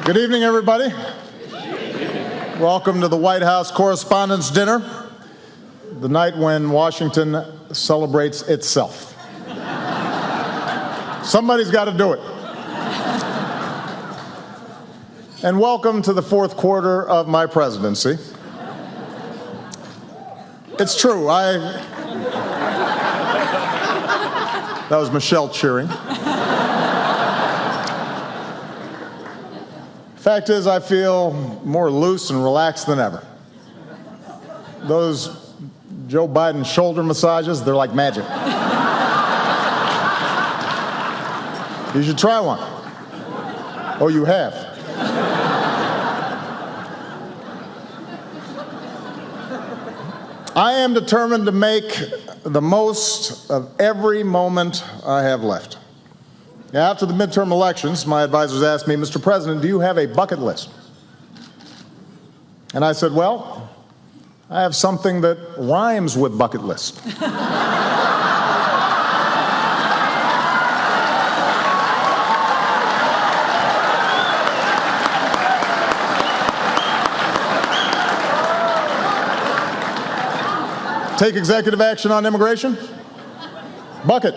Good evening, everybody. Welcome to the White House Correspondents Dinner, the night when Washington celebrates itself. Somebody's got to do it. And welcome to the fourth quarter of my presidency. It's true, that was Michelle cheering. Fact is, I feel more loose and relaxed than ever. Those Joe Biden shoulder massages, they're like magic. You should try one. Oh, you have? I am determined to make the most of every moment I have left. After the midterm elections, my advisors asked me, Mr. President, do you have a bucket list? And I said, well, I have something that rhymes with bucket list. Take executive action on immigration? Bucket.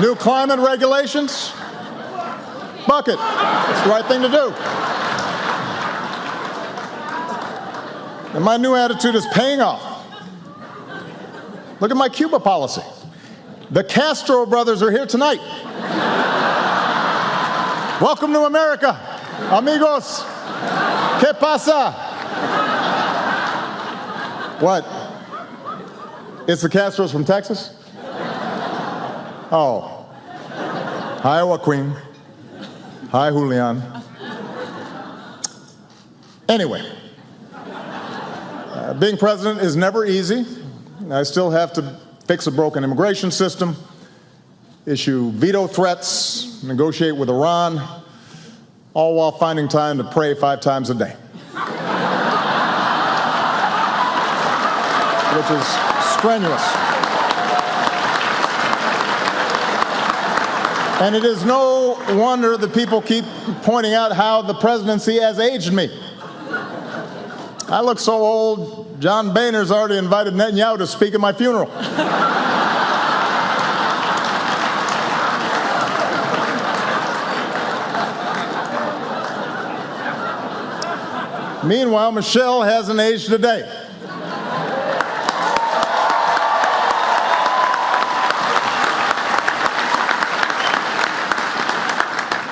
New climate regulations? Bucket. It's the right thing to do. And my new attitude is paying off. Look at my Cuba policy. The Castro brothers are here tonight. Welcome to America, amigos. ¿Qué pasa? What? It's the Castros from Texas? Oh. Hi, Joaquin. Hi, Julian. Anyway, being president is never easy. I still have to fix a broken immigration system, issue veto threats, negotiate with Iran, all while finding time to pray 5 times a day. Which is strenuous. And it is no wonder that people keep pointing out how the presidency has aged me. I look so old, John Boehner's already invited Netanyahu to speak at my funeral. Meanwhile, Michelle hasn't aged a day.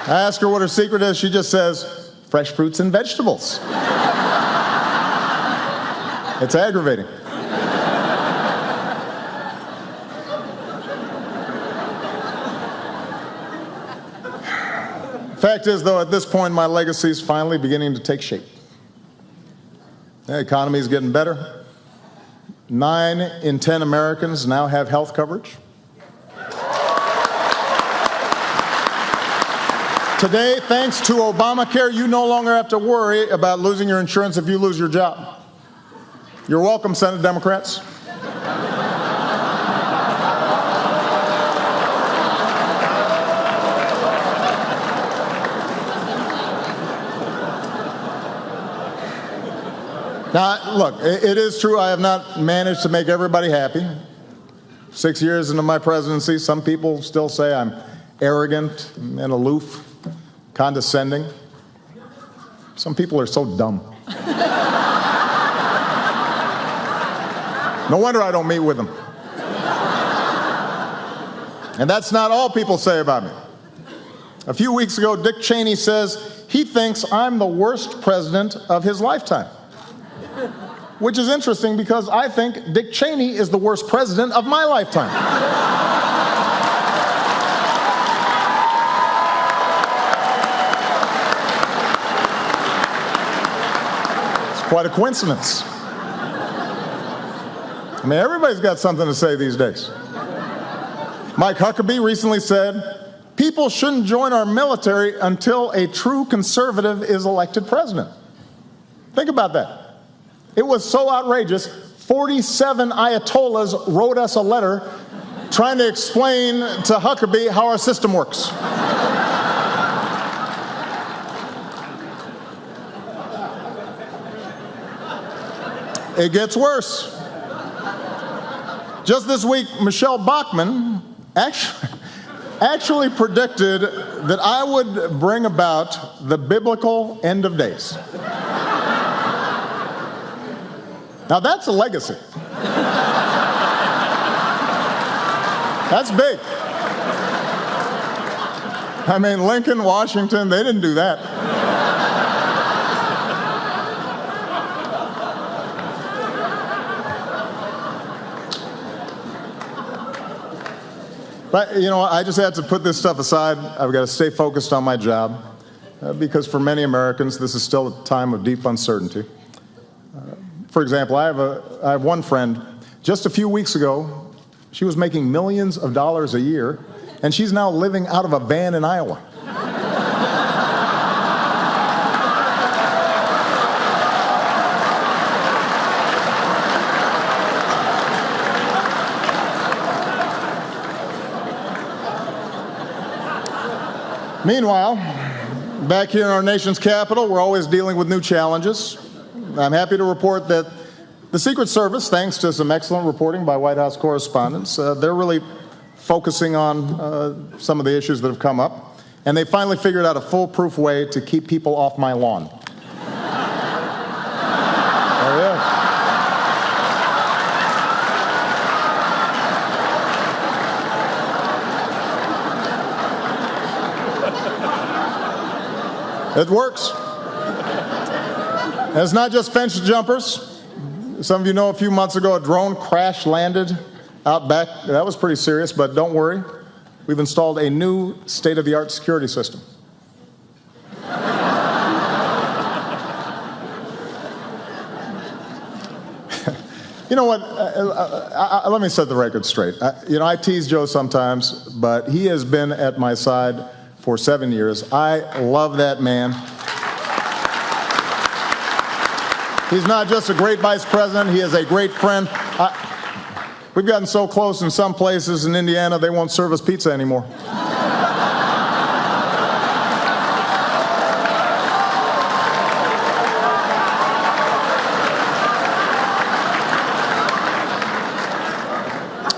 I ask her what her secret is. She just says, fresh fruits and vegetables. It's aggravating. Fact is, though, at this point, my legacy is finally beginning to take shape. The economy is getting better. 9 in 10 Americans now have health coverage. Today, thanks to Obamacare, you no longer have to worry about losing your insurance if you lose your job. You're welcome, Senate Democrats. Now, look, it is true I have not managed to make everybody happy. 6 years into my presidency, some people still say I'm arrogant and aloof, condescending. Some people are so dumb. No wonder I don't meet with them. And that's not all people say about me. A few weeks ago, Dick Cheney says he thinks I'm the worst president of his lifetime. Which is interesting because I think Dick Cheney is the worst president of my lifetime. It's quite a coincidence. I mean, everybody's got something to say these days. Mike Huckabee recently said, people shouldn't join our military until a true conservative is elected president. Think about that. It was so outrageous, 47 Ayatollahs wrote us a letter trying to explain to Huckabee how our system works. It gets worse. Just this week, Michelle Bachmann actually predicted that I would bring about the biblical end of days. Now that's a legacy. That's big. I mean, Lincoln, Washington, they didn't do that. But, you know, I just had to put this stuff aside. I've got to stay focused on my job because for many Americans, this is still a time of deep uncertainty. For example, I have one friend. Just a few weeks ago, she was making millions of dollars a year, and she's now living out of a van in Iowa. Meanwhile, back here in our nation's capital, we're always dealing with new challenges. I'm happy to report that the Secret Service, thanks to some excellent reporting by White House correspondents, they're really focusing on some of the issues that have come up, and they finally figured out a foolproof way to keep people off my lawn. There he is. It works. And it's not just fence jumpers. Some of you know a few months ago a drone crash landed out back. That was pretty serious, but don't worry. We've installed a new state-of-the-art security system. You know what? Let me set the record straight. I tease Joe sometimes, but he has been at my side for 7 years. I love that man. He's not just a great vice president, he is a great friend. We've gotten so close in some places in Indiana, they won't serve us pizza anymore.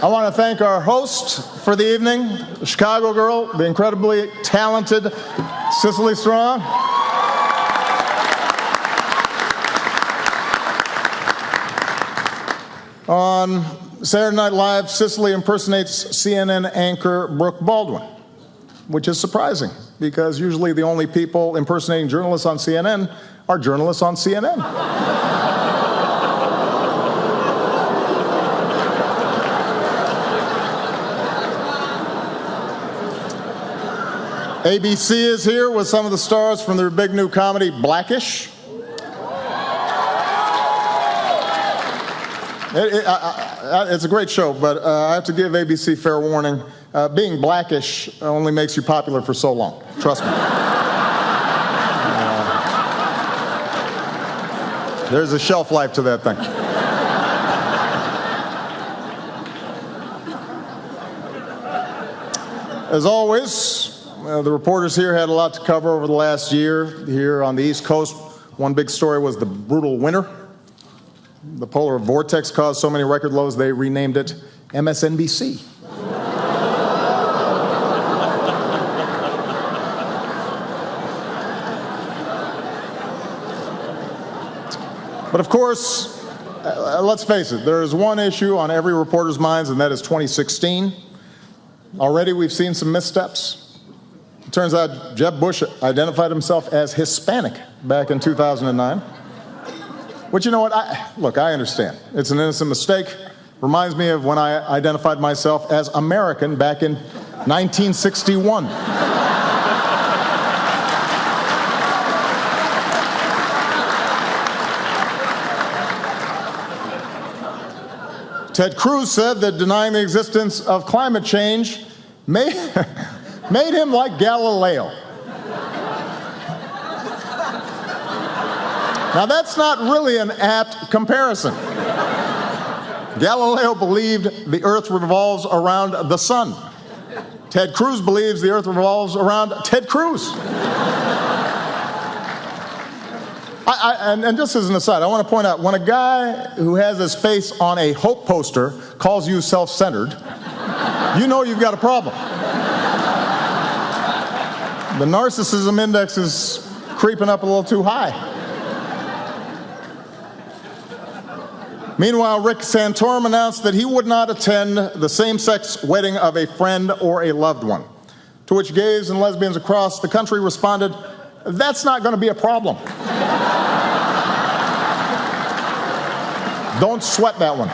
I want to thank our host for the evening, the Chicago girl, the incredibly talented Cicely Strong. On Saturday Night Live, Cicely impersonates CNN anchor Brooke Baldwin, which is surprising because usually the only people impersonating journalists on CNN are journalists on CNN. ABC is here with some of the stars from their big new comedy, Blackish. It's a great show, but I have to give ABC fair warning. Being Blackish only makes you popular for so long. Trust me. There's a shelf life to that thing. As always, the reporters here had a lot to cover over the last year. Here on the East Coast, one big story was the brutal winter. The polar vortex caused so many record lows, they renamed it MSNBC. But of course, let's face it, there is one issue on every reporter's minds, and that is 2016. Already we've seen some missteps. It turns out Jeb Bush identified himself as Hispanic back in 2009. But you know what? I understand. It's an innocent mistake. Reminds me of when I identified myself as American back in 1961. Ted Cruz said that denying the existence of climate change made him like Galileo. Now, that's not really an apt comparison. Galileo believed the earth revolves around the sun. Ted Cruz believes the earth revolves around Ted Cruz. And just as an aside, I want to point out, when a guy who has his face on a hope poster calls you self-centered, you know you've got a problem. The narcissism index is creeping up a little too high. Meanwhile, Rick Santorum announced that he would not attend the same-sex wedding of a friend or a loved one, to which gays and lesbians across the country responded, "That's not going to be a problem." Don't sweat that one.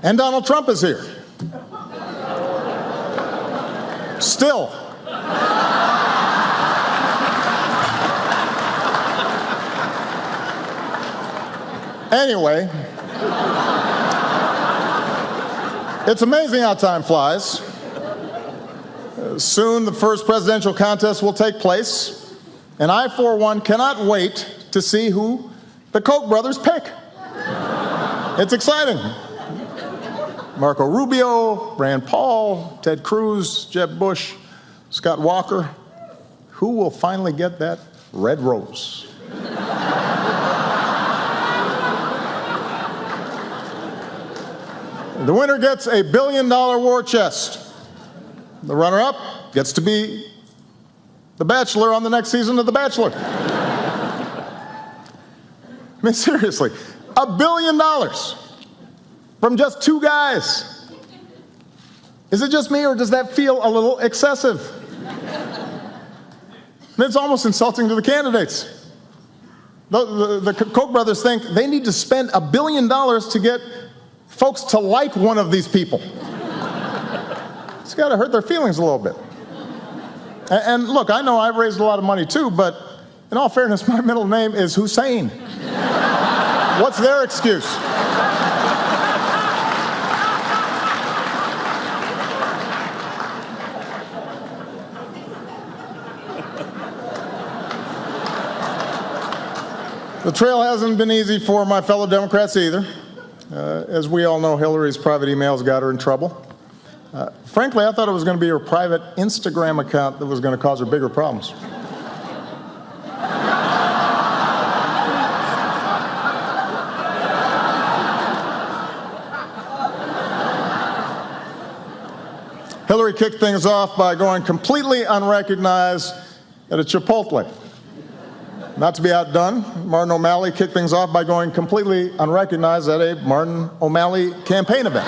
And Donald Trump is here. Still. Anyway, it's amazing how time flies. Soon the first presidential contest will take place, and I, for one, cannot wait to see who the Koch brothers pick. It's exciting. Marco Rubio, Rand Paul, Ted Cruz, Jeb Bush, Scott Walker. Who will finally get that red rose? The winner gets a $1 billion war chest. The runner-up gets to be the Bachelor on the next season of The Bachelor. I mean, seriously, $1 billion from just two guys. Is it just me, or does that feel a little excessive? I mean, it's almost insulting to the candidates. The Koch brothers think they need to spend $1 billion to get folks to like one of these people. It's got to hurt their feelings a little bit. And look, I know I've raised a lot of money too, but in all fairness, my middle name is Hussein. What's their excuse? The trail hasn't been easy for my fellow Democrats either. As we all know, Hillary's private emails got her in trouble. Frankly, I thought it was going to be her private Instagram account that was going to cause her bigger problems. Hillary kicked things off by going completely unrecognized at a Chipotle. Not to be outdone, Martin O'Malley kicked things off by going completely unrecognized at a Martin O'Malley campaign event.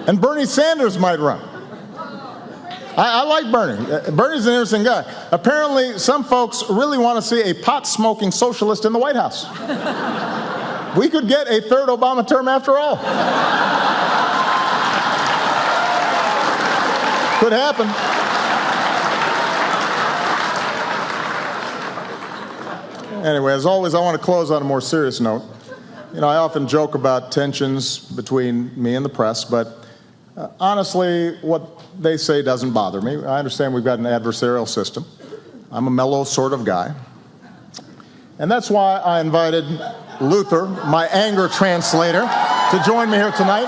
And Bernie Sanders might run. I like Bernie. Bernie's an interesting guy. Apparently, some folks really want to see a pot-smoking socialist in the White House. We could get a third Obama term after all. Could happen. Anyway, as always, I want to close on a more serious note. You know, I often joke about tensions between me and the press, but honestly, what they say doesn't bother me. I understand we've got an adversarial system. I'm a mellow sort of guy. And that's why I invited Luther, my anger translator, to join me here tonight.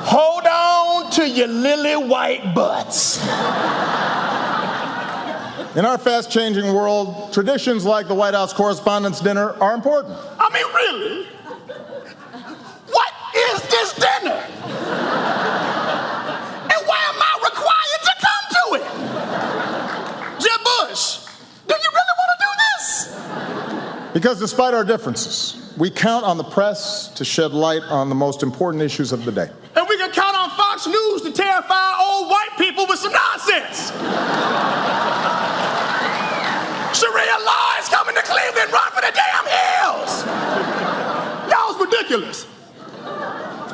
Hold on to your lily white butts. In our fast-changing world, traditions like the White House Correspondents Dinner are important. I mean, really? What is this dinner? And why am I required to come to it? Jeb Bush, do you really want to do this? Because despite our differences, we count on the press to shed light on the most important issues of the day. And we can count on Fox News to terrify old white people with some nonsense. Sharia law is coming to Cleveland. Run for the damn hills. Y'all's ridiculous.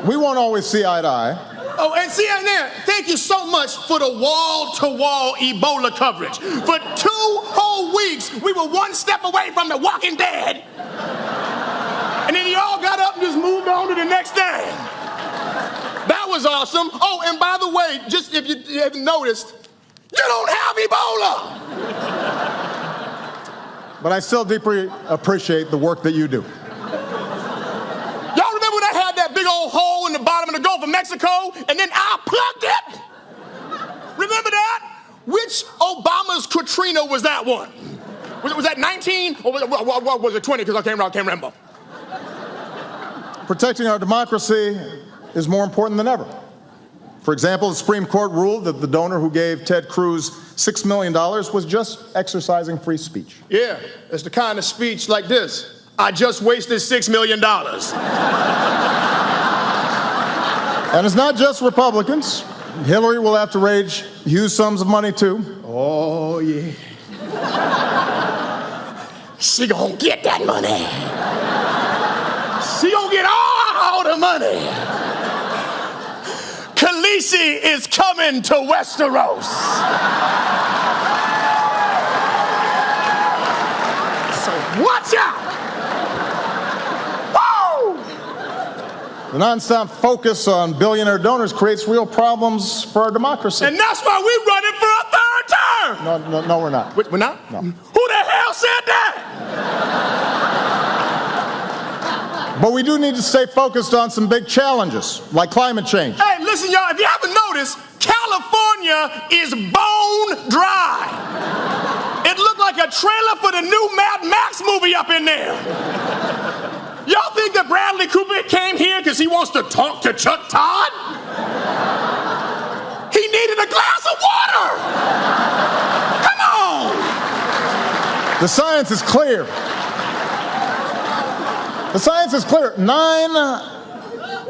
We won't always see eye to eye. Oh, and CNN, thank you so much for the wall-to-wall Ebola coverage. For 2 whole weeks, we were one step away from the Walking Dead. And then y'all got up and just moved on to the next thing. That was awesome. Oh, and by the way, just if you haven't noticed, you don't have Ebola. But I still deeply appreciate the work that you do. Y'all remember when I had that big old hole in the bottom of the Gulf of Mexico, and then I plugged it? Remember that? Which Obama's Katrina was that one? Was that 19 or was it 20? Because I can't remember. Protecting our democracy is more important than ever. For example, the Supreme Court ruled that the donor who gave Ted Cruz $6 million was just exercising free speech. Yeah, it's the kind of speech like this. I just wasted $6 million. And it's not just Republicans. Hillary will have to raise huge sums of money too. Oh, yeah. She gonna get that money. She gonna get all the money. Khaleesi is coming to Westeros. So watch out. Woo! The nonstop focus on billionaire donors creates real problems for our democracy. And that's why we're running for a 3rd term. No, we're not. We're not? No. Who the hell said that? But we do need to stay focused on some big challenges, like climate change. Hey, listen, y'all, if you haven't noticed, California is bone dry. It looked like a trailer for the new Mad Max movie up in there. Y'all think that Bradley Cooper came here because he wants to talk to Chuck Todd? He needed a glass of water. Come on. The science is clear. The science is clear. 9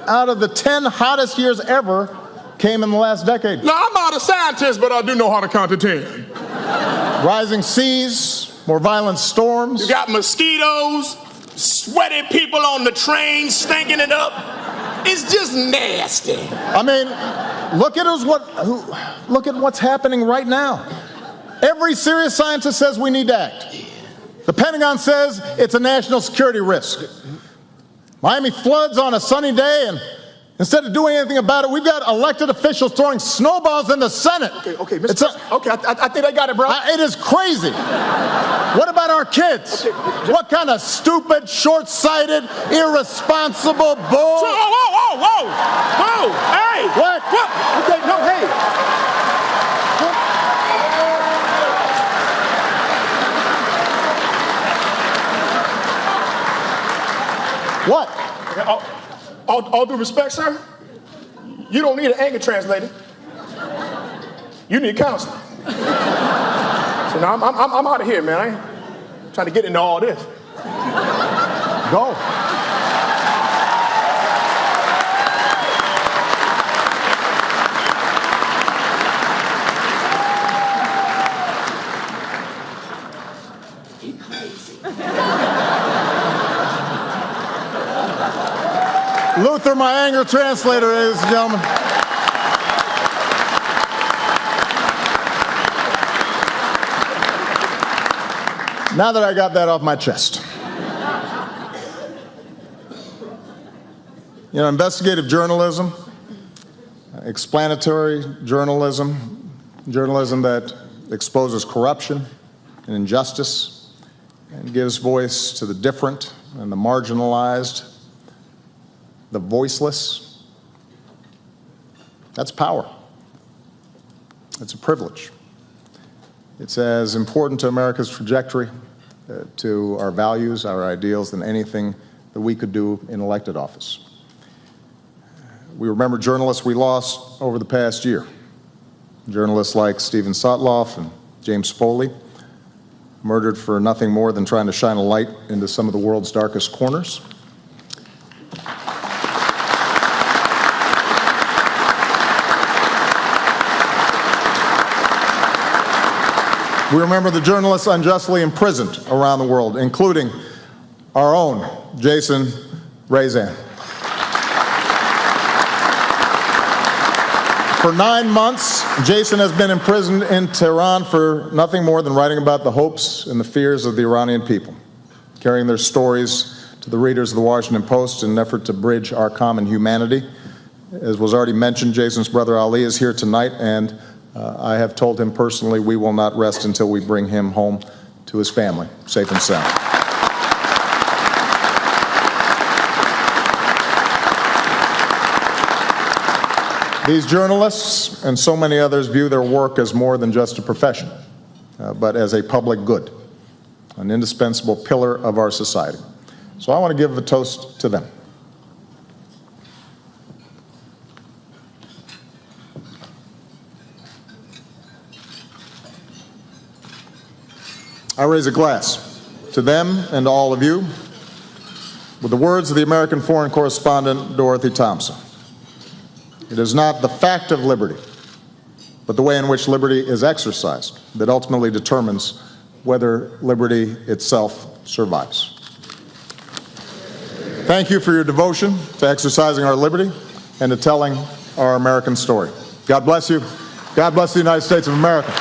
out of the 10 hottest years ever came in the last decade. Now, I'm not a scientist, but I do know how to count to 10. Rising seas, more violent storms. You got mosquitoes, sweaty people on the train stinking it up. It's just nasty. I mean, look at what's happening right now. Every serious scientist says we need to act. The Pentagon says it's a national security risk. Miami floods on a sunny day, and instead of doing anything about it, we've got elected officials throwing snowballs in the Senate. Okay, Mr. Okay, I think I got it, bro. It is crazy. What about our kids? What kind of stupid, short-sighted, irresponsible bull? Whoa! Hey! What? Okay, no, hey. What? All due respect, sir, you don't need an anger translator. You need counseling. So now I'm out of here, man. I ain't trying to get into all this. Go. Luther, my anger translator, ladies and gentlemen. Now that I got that off my chest. You know, investigative journalism, explanatory journalism, journalism that exposes corruption and injustice and gives voice to the different and the marginalized, the voiceless. That's power. It's a privilege. It's as important to America's trajectory, to our values, our ideals, than anything that we could do in elected office. We remember journalists we lost over the past year. Journalists like Stephen Sotloff and James Foley, murdered for nothing more than trying to shine a light into some of the world's darkest corners. We remember the journalists unjustly imprisoned around the world, including our own Jason Rezan. For 9 months, Jason has been imprisoned in Tehran for nothing more than writing about the hopes and the fears of the Iranian people, carrying their stories to the readers of the Washington Post in an effort to bridge our common humanity. As was already mentioned, Jason's brother Ali is here tonight, and I have told him personally we will not rest until we bring him home to his family, safe and sound. These journalists and so many others view their work as more than just a profession, but as a public good, an indispensable pillar of our society. So I want to give a toast to them. I raise a glass to them and to all of you with the words of the American foreign correspondent Dorothy Thompson. It is not the fact of liberty, but the way in which liberty is exercised that ultimately determines whether liberty itself survives. Thank you for your devotion to exercising our liberty and to telling our American story. God bless you. God bless the United States of America.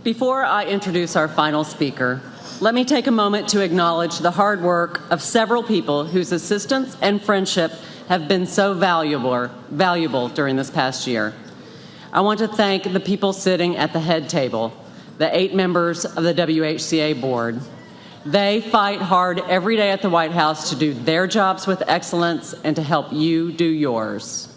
Before I introduce our final speaker, let me take a moment to acknowledge the hard work of several people whose assistance and friendship have been so valuable during this past year. I want to thank the people sitting at the head table, the 8 members of the WHCA board. They fight hard every day at the White House to do their jobs with excellence and to help you do yours.